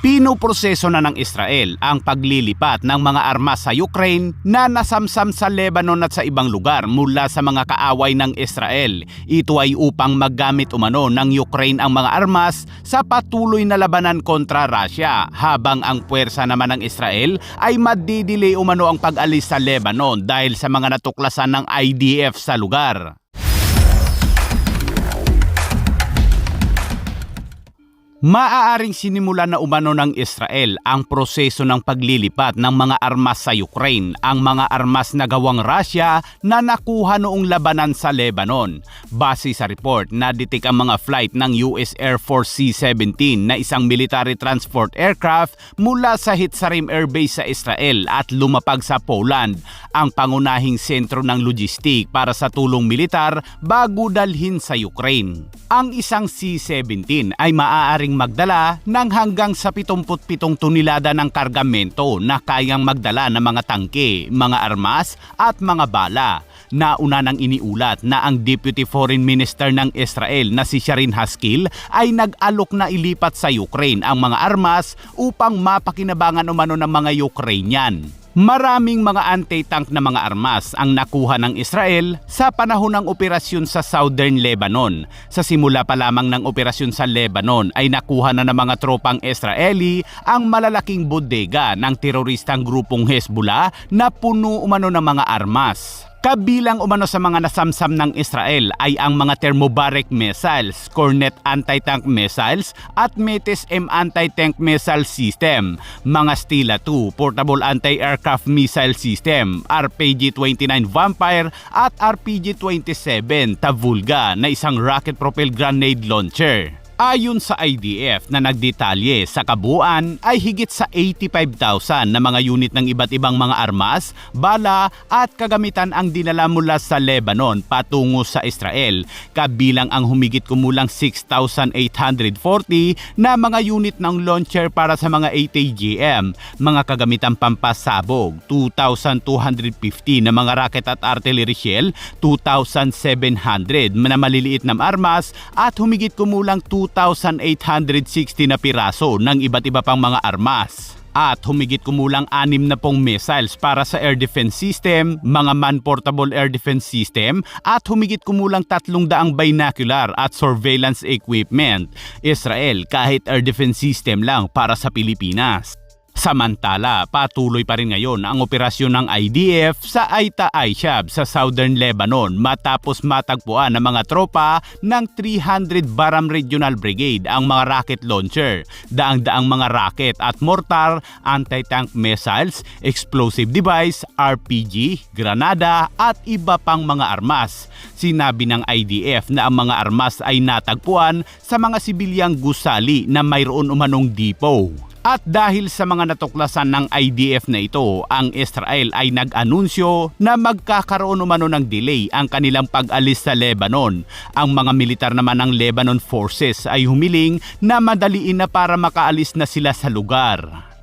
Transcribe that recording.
Pinoproseso na ng Israel ang paglilipat ng mga armas sa Ukraine na nasamsam sa Lebanon at sa ibang lugar mula sa mga kaaway ng Israel. Ito ay upang maggamit umano ng Ukraine ang mga armas sa patuloy na labanan kontra Russia, habang ang puwersa naman ng Israel ay madidelay umano ang pag-alis sa Lebanon dahil sa mga natuklasan ng IDF sa lugar. Maaaring sinimulan na umano ng Israel ang proseso ng paglilipat ng mga armas sa Ukraine, ang mga armas na gawang Russia na nakuha noong labanan sa Lebanon. Base sa report, naditik ang mga flight ng US Air Force C-17 na isang military transport aircraft mula sa Hitzarim Air Base sa Israel at lumapag sa Poland, ang pangunahing sentro ng logistik para sa tulong militar bago dalhin sa Ukraine. Ang isang C-17 ay maaaring magdala ng hanggang sa 77 tonelada ng kargamento na kayang magdala ng mga tangke, mga armas at mga bala. Nauna nang iniulat na ang Deputy Foreign Minister ng Israel na si Sharon Haskell ay nag-alok na ilipat sa Ukraine ang mga armas upang mapakinabangan umano ng mga Ukrainian. Maraming mga anti-tank na mga armas ang nakuha ng Israel sa panahon ng operasyon sa Southern Lebanon. Sa simula pa lamang ng operasyon sa Lebanon ay nakuha na ng mga tropang Israeli ang malalaking bodega ng teroristang grupong Hezbollah na puno umano ng mga armas. Kabilang umano sa mga nasamsam ng Israel ay ang mga thermobaric missiles, Kornet anti-tank missiles at Metes M anti-tank missile system, mga Stila 2 portable anti-aircraft missile system, RPG-29 Vampire at RPG-27 Tavulga na isang rocket-propelled grenade launcher. Ayon sa IDF na nagdetalye, sa kabuuan ay higit sa 85,000 na mga unit ng iba't ibang mga armas, bala at kagamitan ang dinala mula sa Lebanon patungo sa Israel, kabilang ang humigit kumulang 6,840 na mga unit ng launcher para sa mga ATGM, mga kagamitan pampasabog, 2,250 na mga rocket at artillery shell, 2,700 na maliliit na armas at humigit kumulang 2,860 na piraso ng iba't iba pang mga armas. At humigit kumulang 60 missiles para sa air defense system, mga man-portable air defense system at humigit kumulang 300 binocular at surveillance equipment. Israel kahit air defense system lang para sa Pilipinas. Samantala, patuloy pa rin ngayon ang operasyon ng IDF sa Aita Aishab sa Southern Lebanon matapos matagpuan ng mga tropa ng 300 Baram Regional Brigade ang mga rocket launcher, daang-daang mga rocket at mortar, anti-tank missiles, explosive device, RPG, granada at iba pang mga armas. Sinabi ng IDF na ang mga armas ay natagpuan sa mga sibilyang gusali na mayroon umanong depot. At dahil sa mga natuklasan ng IDF na ito, ang Israel ay nag-anunsyo na magkakaroon umano ng delay ang kanilang pag-alis sa Lebanon. Ang mga militar naman ng Lebanon Forces ay humiling na madaliin na para makaalis na sila sa lugar.